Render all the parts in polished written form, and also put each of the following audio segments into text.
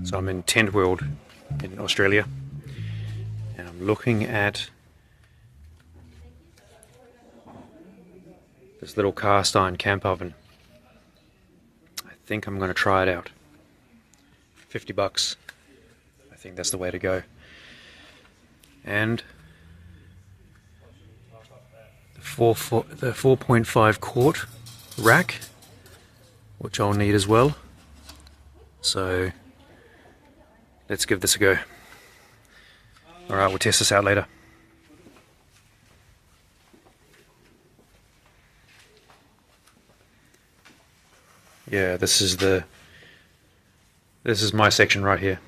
So I'm in Tentworld in Australia, and I'm looking at this little cast iron camp oven. I think I'm going to try it out. $50. I think that's the way to go. And the 4.5 quart rack, which I'll need as well. So let's give this a go. Alright, we'll test this out later. Yeah, this is my section right here.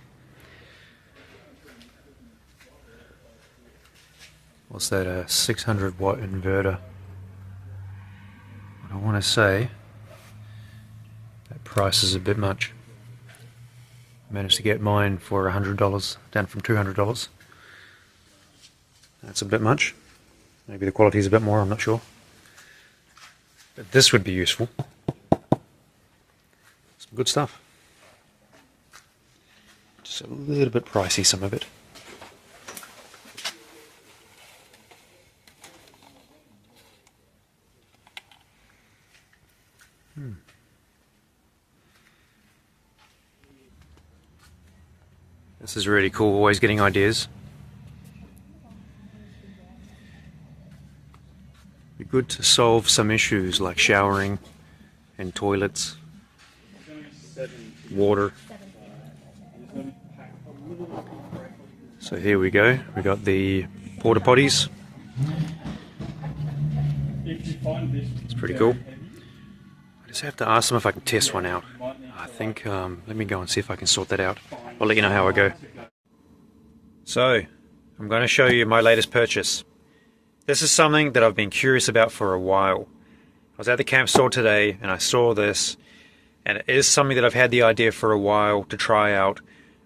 What's that, a 600 watt inverter? I want to say that price is a bit much. I managed to get mine for $100, down from $200. That's a bit much. Maybe the quality is a bit more, I'm not sure. But this would be useful. Some good stuff. Just a little bit pricey, some of it. This is really cool, always getting ideas. Be good to solve some issues like showering and toilets, water. So here we go, we got the porta potties. It's pretty cool. I just have to ask them if I can test one out. I think, let me go and see if I can sort that out. I'll let you know how I go. So, I'm going to show you my latest purchase. This is something that I've been curious about for a while. I was at the camp store today and I saw this, and it is something that I've had the idea for a while to try out,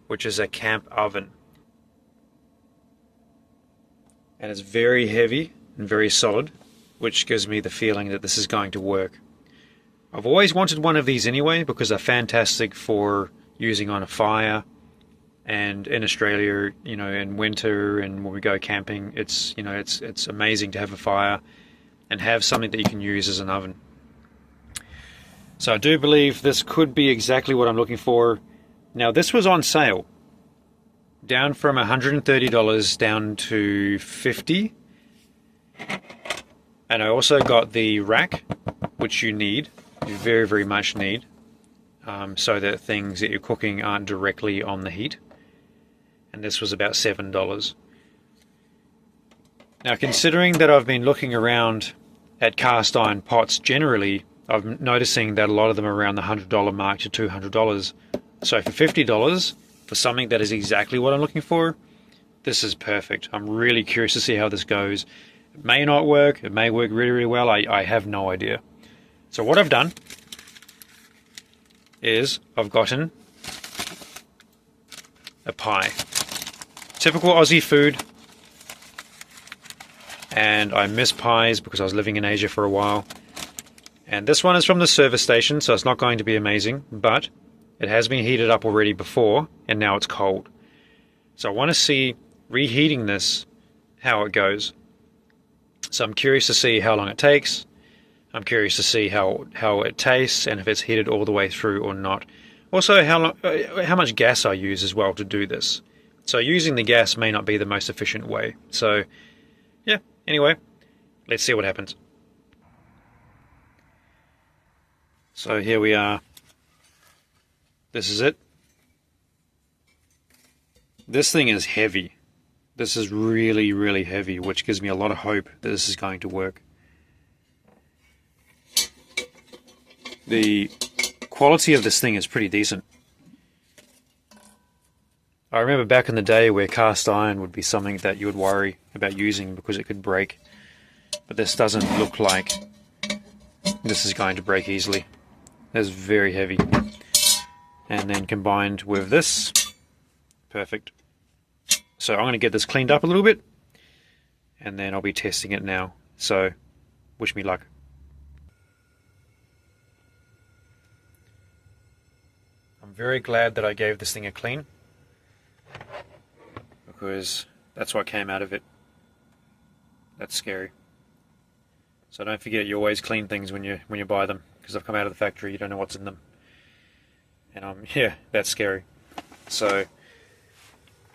which is a camp oven. And it's very heavy and very solid, which gives me the feeling that this is going to work. I've always wanted one of these anyway because they're fantastic for using on a fire, and in Australia, you know, in winter and when we go camping, it's, you know, it's amazing to have a fire and have something that you can use as an oven. So I do believe this could be exactly what I'm looking for. Now this was on sale, down from $130 down to $50, and I also got the rack, which you need. You very, very much need, so that things that you're cooking aren't directly on the heat. And this was about $7. Now, considering that I've been looking around at cast iron pots generally, I'm noticing that a lot of them are around the $100 mark to $200. So for $50, for something that is exactly what I'm looking for, this is perfect. I'm really curious to see how this goes. It may not work, it may work really, really well, I have no idea. So what I've done is I've gotten a pie. Typical Aussie food. And I miss pies because I was living in Asia for a while. And this one is from the service station, so it's not going to be amazing, but it has been heated up already before, and now it's cold. So I want to see, reheating this, how it goes. So I'm curious to see how long it takes. I'm curious to see how it tastes and if it's heated all the way through or not. Also, how much gas I use as well to do this. So using the gas may not be the most efficient way. So, yeah, anyway, let's see what happens. So here we are. This is it. This thing is heavy. This is really, really heavy, which gives me a lot of hope that this is going to work. The quality of this thing is pretty decent. I remember back in the day where cast iron would be something that you would worry about using because it could break. But this doesn't look like this is going to break easily. It's very heavy. And then combined with this, perfect. So I'm going to get this cleaned up a little bit, and then I'll be testing it now. So wish me luck. I'm very glad that I gave this thing a clean, because that's what came out of it. That's scary. So don't forget, you always clean things when you buy them, because they've come out of the factory, you don't know what's in them. And yeah, that's scary. So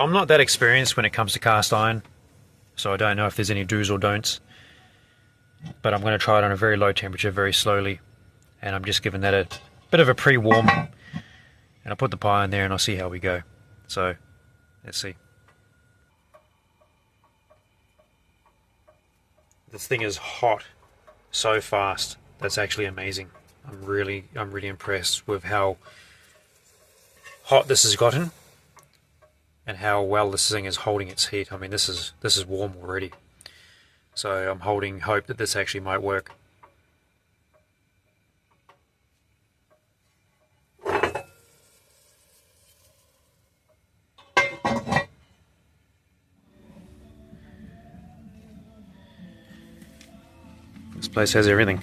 I'm not that experienced when it comes to cast iron, so I don't know if there's any do's or don'ts. But I'm going to try it on a very low temperature, very slowly, and I'm just giving that a bit of a pre-warm. And I'll put the pie in there and I'll see how we go. So let's see. This thing is hot so fast. That's actually amazing. I'm really impressed with how hot this has gotten and how well this thing is holding its heat. I mean, this is warm already. So I'm holding hope that this actually might work. This place has everything. I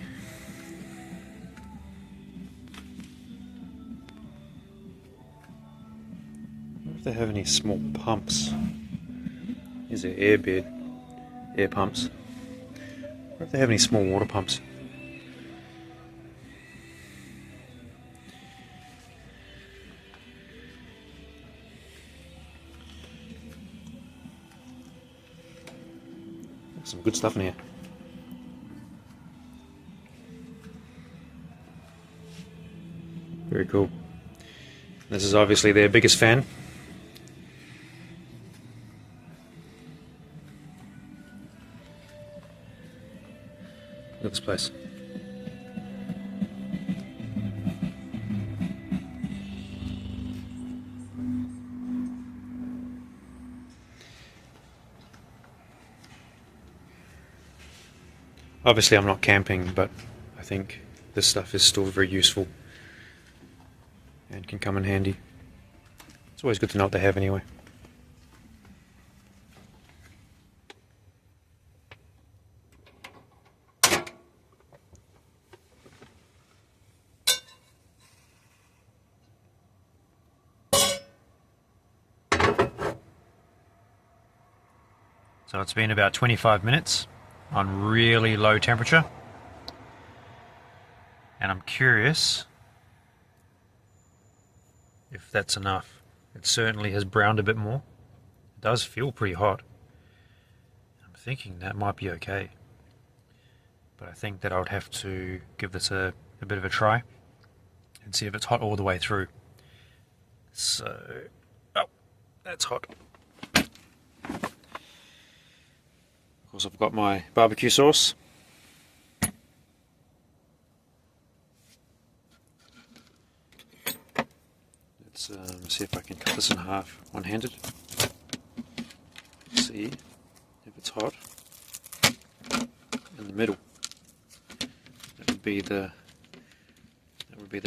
wonder if they have any small pumps. Here's their air pumps. I wonder if they have any small water pumps. There's some good stuff in here. Very cool. This is obviously their biggest fan. Look at this place. Obviously I'm not camping, but I think this stuff is still very useful and can come in handy. It's always good to know what they have anyway. So it's been about 25 minutes on really low temperature, and I'm curious if that's enough. It certainly has browned a bit more. It does feel pretty hot. I'm thinking that might be okay, but I think that I would have to give this a bit of a try and see if it's hot all the way through. So, oh, that's hot. Of course, I've got my barbecue sauce. Let's see if I can cut this in half one-handed. See if it's hot. In the middle. That would be the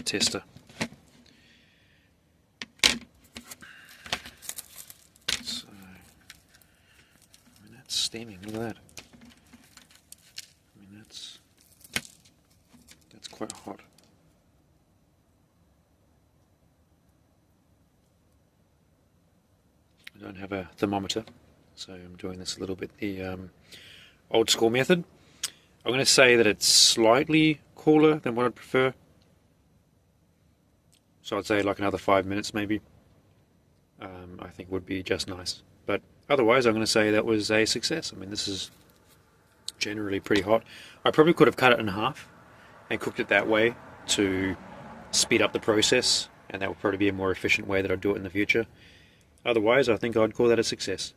tester. So, I mean, that's steaming. Look at that. I mean, that's quite hot. I don't have a thermometer, so I'm doing this a little bit the old school method. I'm going to say that it's slightly cooler than what I'd prefer. So I'd say like another 5 minutes maybe. I think would be just nice. But otherwise I'm going to say that was a success. I mean, this is generally pretty hot. I probably could have cut it in half and cooked it that way to speed up the process, and that would probably be a more efficient way that I'd do it in the future. Otherwise, I think I'd call that a success.